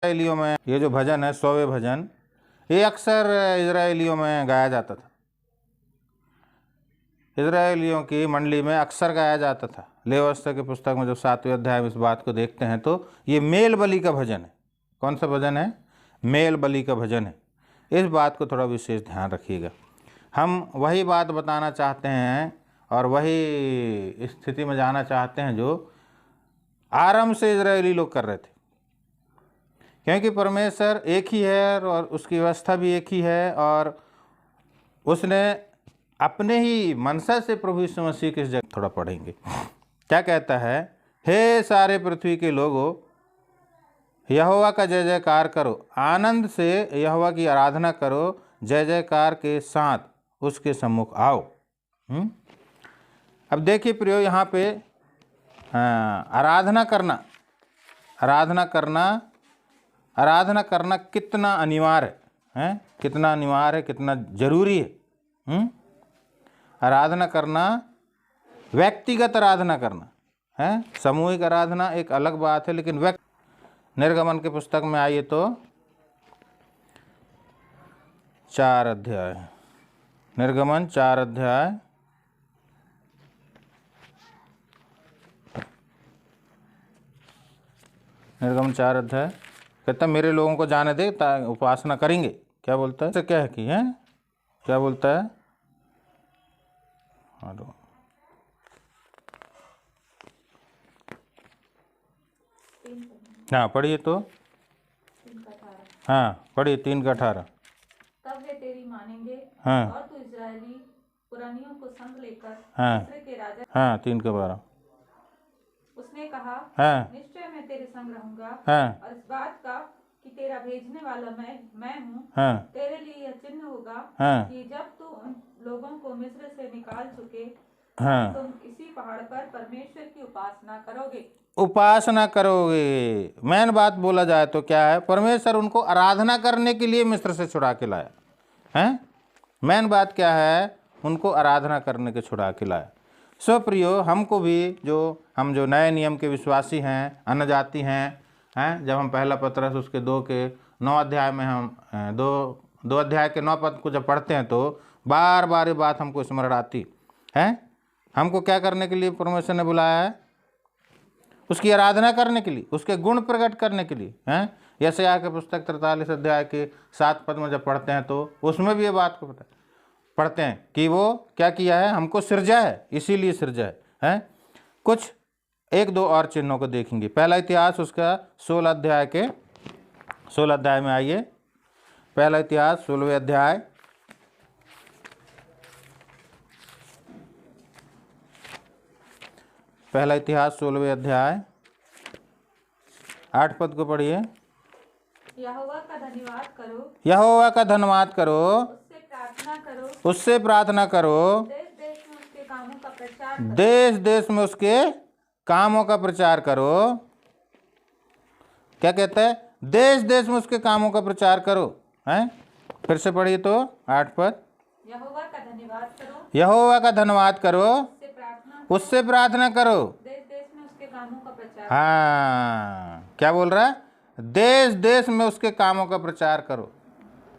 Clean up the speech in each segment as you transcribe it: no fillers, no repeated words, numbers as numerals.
इजरायलियों में ये जो भजन है 100वें भजन, ये अक्सर इजरायलियों में गाया जाता था। इजरायलियों की मंडली में अक्सर गाया जाता था। लेवावस्था की पुस्तक में जब 7वें अध्याय में इस बात को देखते हैं तो ये मेल बलि का भजन है। कौन सा भजन है? मेल बलि का भजन है। इस बात को थोड़ा विशेष ध्यान रखिएगा। हम वही बात बताना चाहते हैं और वही स्थिति में जाना चाहते हैं जो आरंभ से इजरायली लोग कर रहे थे, क्योंकि परमेश्वर एक ही है और उसकी व्यवस्था भी एक ही है, और उसने अपने ही मनसा से प्रभु यीशु मसीह की इस जगह थोड़ा पढ़ेंगे। क्या कहता है? हे सारे पृथ्वी के लोगों, यहोवा का जय जयकार करो, आनंद से यहोवा की आराधना करो, जय जयकार के साथ उसके सम्मुख आओ। अब देखिए प्रियो, यहाँ पे आराधना करना कितना अनिवार्य है, कितना अनिवार्य है, कितना जरूरी है। आराधना करना, व्यक्तिगत आराधना करना है, सामूहिक आराधना एक अलग बात है, लेकिन निर्गमन की पुस्तक में आइए तो 4 अध्याय, निर्गमन 4 अध्याय, निर्गमन 4 अध्याय कहता मेरे लोगों को जाने दे, उपासना करेंगे। क्या बोलता है? क्या है कि है, क्या बोलता है? हाँ पढ़िए तो, हाँ पढ़िए 3:18। तब वे तेरी मानेंगे, हाँ, और तू इजरायली पुरानियों को संग लेकर हाँ, मिस्र के राजा। हाँ 3:12। उसने कहा, हाँ, निश्चय मैं तेरे संग रहूंगा, हाँ, और इस बात का कि तेरा भेजने वाला मैं हूँ, हाँ, तेरे लिए यह चिन्ह होगा, हाँ, कि जब तू उन लोगों को मिस्र से निकाल चुके, हाँ, तुम इसी पहाड़ पर परमेश्वर की उपासना करोगे। उपासना करोगे। मेन बात बोला जाए तो क्या है? परमेश्वर उनको आराधना करने के लिए मिस्र से छुड़ा के लाया है। मेन बात क्या है? उनको आराधना करने के छुड़ा के लाया। सो प्रियो, हमको भी हम जो नए नियम के विश्वासी हैं, अन्य जाति हैं, जब हम पहला पत्रस उसके 2 के 9 अध्याय में हम 2 अध्याय के 9 पद को जब पढ़ते हैं तो बार बार ये बात हमको स्मरण आती है। हमको क्या करने के लिए परमेश्वर ने बुलाया है? उसकी आराधना करने के लिए, उसके गुण प्रकट करने के लिए हैं। यशायाह के पुस्तक 43 अध्याय के 7 पद में जब पढ़ते हैं तो उसमें भी ये बात को पढ़ते हैं कि वो क्या किया है? हमको सृजा है, इसीलिए सृजा है। कुछ 1-2 और चिन्हों को देखेंगे। पहला इतिहास उसका 16 अध्याय में आइए। पहला इतिहास 16वें अध्याय, पहला इतिहास 16वें अध्याय 8 पद को पढ़िए। यहोवा का धन्यवाद करो, यहोवा का धन्यवाद करो, उससे प्रार्थना करो, उससे प्रार्थना करो, देश देश में उसके कामों का प्रचार करो। देश देश में उसके कामों का प्रचार करो। क्या कहता है? देश देश में उसके कामों का प्रचार करो। हैं? फिर से पढ़िए तो 8 पद। यहोवा का धन्यवाद करो, यहोवा का धन्यवाद करो, उससे प्रार्थना करो, देश देश में उसके कामों का प्रचार। हाँ, क्या बोल रहा है? देश देश में उसके कामों का प्रचार करो।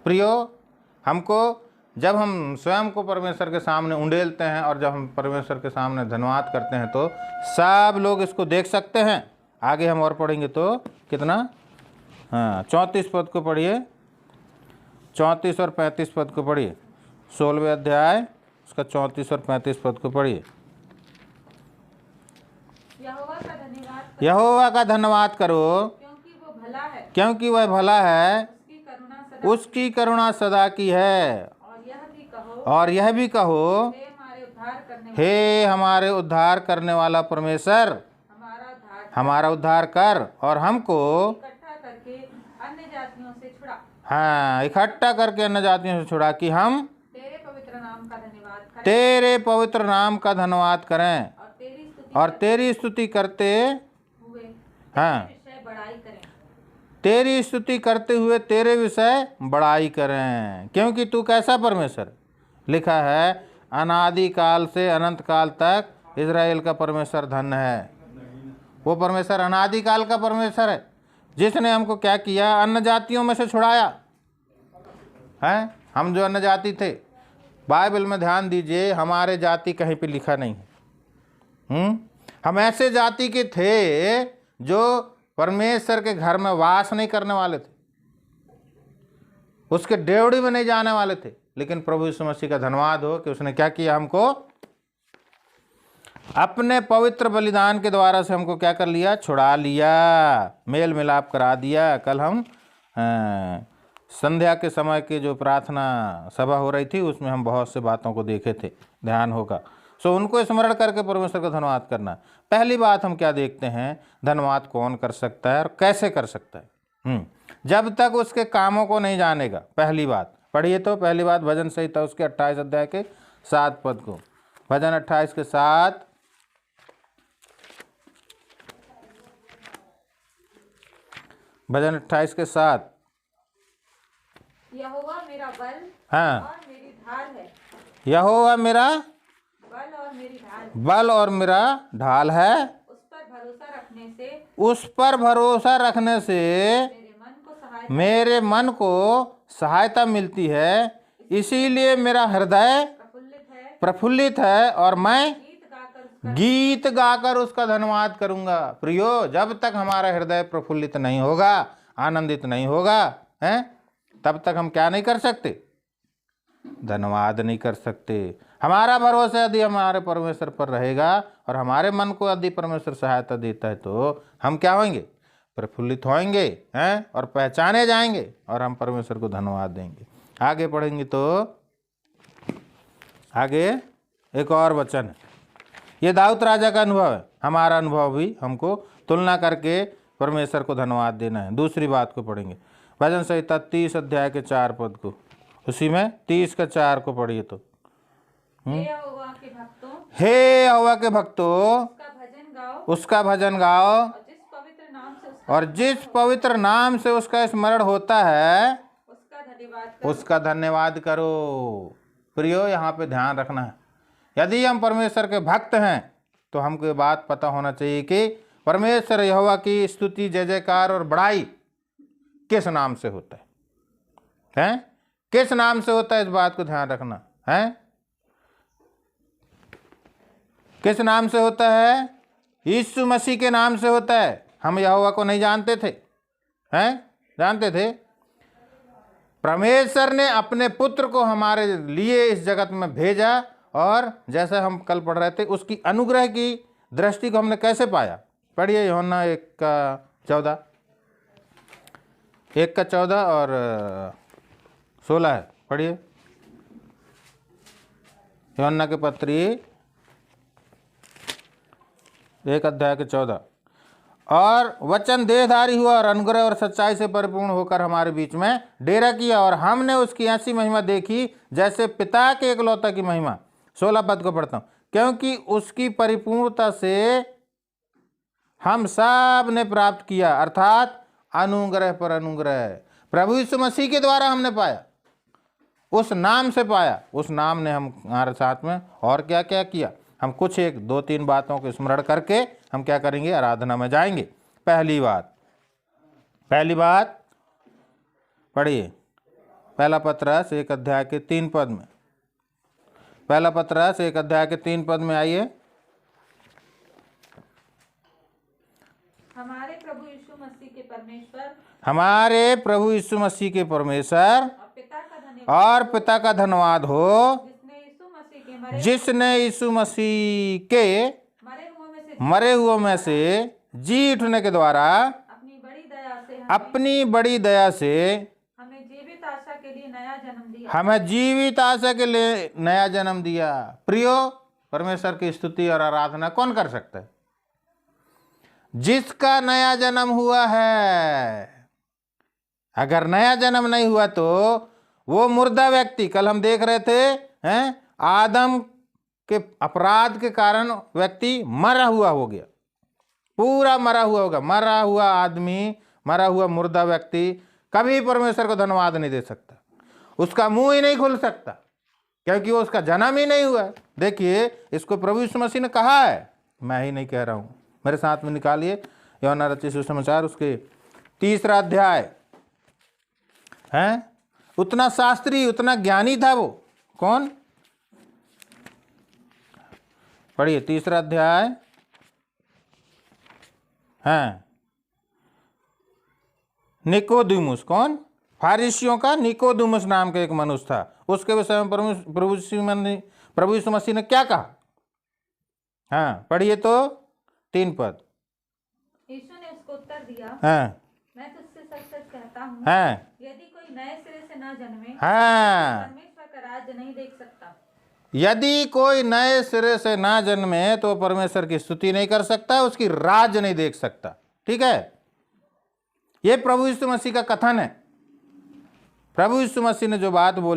प्रियो, हमको जब हम स्वयं को परमेश्वर के सामने उंडेलते हैं और जब हम परमेश्वर के सामने धन्यवाद करते हैं तो सब लोग इसको देख सकते हैं। आगे हम और पढ़ेंगे तो कितना, हाँ 34 पद को पढ़िए, 34 और 35 पद को पढ़िए। 16वें अध्याय उसका 34 और 35 पद को पढ़िए। यहोवा का धन्यवाद करो, क्योंकि वो भला है, क्योंकि वह भला है, उसकी करुणा सदा की है। और यह भी कहो, हे हमारे उद्धार करने वाला परमेश्वर, हमारा उद्धार कर और हमको इकट्ठा करके अन्य जातियों से छुड़ा। हाँ, इकट्ठा करके अन्य जातियों से छुड़ा कि हम तेरे पवित्र नाम का धन्यवाद करें, तेरे पवित्र नाम का धन्यवाद करें और तेरी स्तुति करते हुए हाँ बड़ाई करें, तेरी स्तुति करते हुए तेरे विषय बड़ाई करें। क्योंकि तू कैसा परमेश्वर? लिखा है, अनादि काल से अनंत काल तक इजराइल का परमेश्वर धन्य है। वो परमेश्वर अनादि काल का परमेश्वर है, जिसने हमको क्या किया, अन्य जातियों में से छुड़ाया है। हम जो अन्य जाति थे, बाइबल में ध्यान दीजिए, हमारे जाति कहीं पे लिखा नहीं है। हम ऐसे जाति के थे जो परमेश्वर के घर में वास नहीं करने वाले थे, उसके डेवड़ी में नहीं जाने वाले थे। लेकिन प्रभु यीशु मसीह का धन्यवाद हो कि उसने क्या किया, हमको अपने पवित्र बलिदान के द्वारा से हमको क्या कर लिया, छुड़ा लिया, मेल मिलाप करा दिया। कल हम संध्या के समय की जो प्रार्थना सभा हो रही थी उसमें हम बहुत से बातों को देखे थे, ध्यान होगा। सो उनको स्मरण करके परमेश्वर का धन्यवाद करना। पहली बात हम क्या देखते हैं, धन्यवाद कौन कर सकता है और कैसे कर सकता है। जब तक उसके कामों को नहीं जानेगा। पहली बात पढ़िए तो, पहली बात भजन संहिता उसके 28 अध्याय के 7 पद को, भजन 28 के 7, भजन 28 के 7। यहोवा मेरा बल हाँ, और मेरी ढाल है, यहोवा मेरा बल और मेरी ढाल, बल और मेरा ढाल है, उस पर भरोसा रखने से उस पर भरोसा रखने से मेरे मन को सहायता मिलती है। इसीलिए मेरा हृदय प्रफुल्लित है और मैं गीत गाकर उसका धन्यवाद करूंगा। प्रियो, जब तक हमारा हृदय प्रफुल्लित नहीं होगा, आनंदित नहीं होगा, हैं, तब तक हम क्या नहीं कर सकते, धन्यवाद नहीं कर सकते। हमारा भरोसा यदि हमारे परमेश्वर पर रहेगा और हमारे मन को यदि परमेश्वर सहायता देता है तो हम क्या होंगे, प्रफुल्लित होंगे, हैं, और पहचाने जाएंगे और हम परमेश्वर को धन्यवाद देंगे। आगे पढ़ेंगे तो आगे एक और वचन है, ये दाऊद राजा का अनुभव है, हमारा अनुभव भी हमको तुलना करके परमेश्वर को धन्यवाद देना है। दूसरी बात को पढ़ेंगे, भजन संहिता 30 अध्याय के 4 पद को, उसी में 30 का 4 को पढ़िए तो, हे यहोवा के भक्तों, हे यहोवा के भक्तों, उसका भजन गाओ, उसका भजन गाओ, और जिस पवित्र नाम से उसका स्मरण होता है उसका धन्यवाद करो। प्रियो, यहाँ पे ध्यान रखना है, यदि हम परमेश्वर के भक्त हैं तो हमको ये बात पता होना चाहिए कि परमेश्वर यहोवा की स्तुति, जय जयकार और बड़ाई किस नाम से होता है, किस नाम से होता है, इस बात को ध्यान रखना है। किस नाम से होता है, यीशु मसीह के नाम से होता है। हम यहोवा को नहीं जानते थे, हैं, जानते थे। परमेश्वर ने अपने पुत्र को हमारे लिए इस जगत में भेजा, और जैसे हम कल पढ़ रहे थे, उसकी अनुग्रह की दृष्टि को हमने कैसे पाया। पढ़िए यूहन्ना 1:14, 1:14 और 16 है, पढ़िए यूहन्ना के पत्री 1 अध्याय के 14। और वचन देहधारी हुआ और अनुग्रह और सच्चाई से परिपूर्ण होकर हमारे बीच में डेरा किया, और हमने उसकी ऐसी महिमा देखी जैसे पिता के एकलौता की महिमा। 16 पद को पढ़ता हूँ, क्योंकि उसकी परिपूर्णता से हम सब ने प्राप्त किया, अर्थात अनुग्रह पर अनुग्रह। प्रभु यीशु मसीह के द्वारा हमने पाया, उस नाम से पाया, उस नाम ने हम हमारे साथ में और क्या क्या किया। हम कुछ 1-2-3 बातों को स्मरण करके हम क्या करेंगे, आराधना में जाएंगे। पहली बात पढ़िए, पहला पत्रस 1 अध्याय के 3 पद में, पहला पत्रस 1 अध्याय के 3 पद में आइए। हमारे प्रभु यीशु मसीह के परमेश्वर, हमारे प्रभु यीशु मसीह के परमेश्वर और पिता का धन्यवाद हो, जिसने यीशु मसीह के मरे हुओं में से जी उठने के द्वारा अपनी बड़ी दया से हमें जीवित आशा के लिए नया जन्म दिया, हमें जीवित आशा के लिए नया जन्म दिया। प्रियो, परमेश्वर की स्तुति और आराधना कौन कर सकता है, जिसका नया जन्म हुआ है। अगर नया जन्म नहीं हुआ तो वो मुर्दा व्यक्ति, कल हम देख रहे थे, हैं, आदम के अपराध के कारण व्यक्ति मरा हुआ हो गया, पूरा मरा हुआ होगा। मरा हुआ आदमी, मरा हुआ मुर्दा व्यक्ति कभी परमेश्वर को धन्यवाद नहीं दे सकता, उसका मुंह ही नहीं खुल सकता, क्योंकि वो उसका जन्म ही नहीं हुआ। देखिए, इसको प्रभु यीशु मसीह ने कहा है, मैं ही नहीं कह रहा हूँ, मेरे साथ में निकालिए यूहन्ना रचित सुसमाचार उसके 3रा अध्याय है। उतना शास्त्री, उतना ज्ञानी था वो। कौन? पढ़िए 3रा अध्याय है। निकोदिमुस, कौन? फारिसियों का निकोदिमुस नाम का एक मनुष्य था। उसके विषय में प्रभु यीशु मसीह ने क्या कहा? हाँ पढ़िए तो 3 पद। यीशु ने उसको उत्तर दिया, हाँ मैं तुझसे सच सच कहता हूँ, हाँ यदि कोई नए सिरे से ना जन्मे हाँ। परमेश्वर का राज्य नहीं देख सकता। यदि कोई नए सिरे से ना जन्मे तो परमेश्वर की स्तुति नहीं कर सकता, उसकी राज नहीं देख सकता। ठीक है, यह प्रभु यीशु मसीह का कथन है। प्रभु यीशु मसीह ने जो बात बोली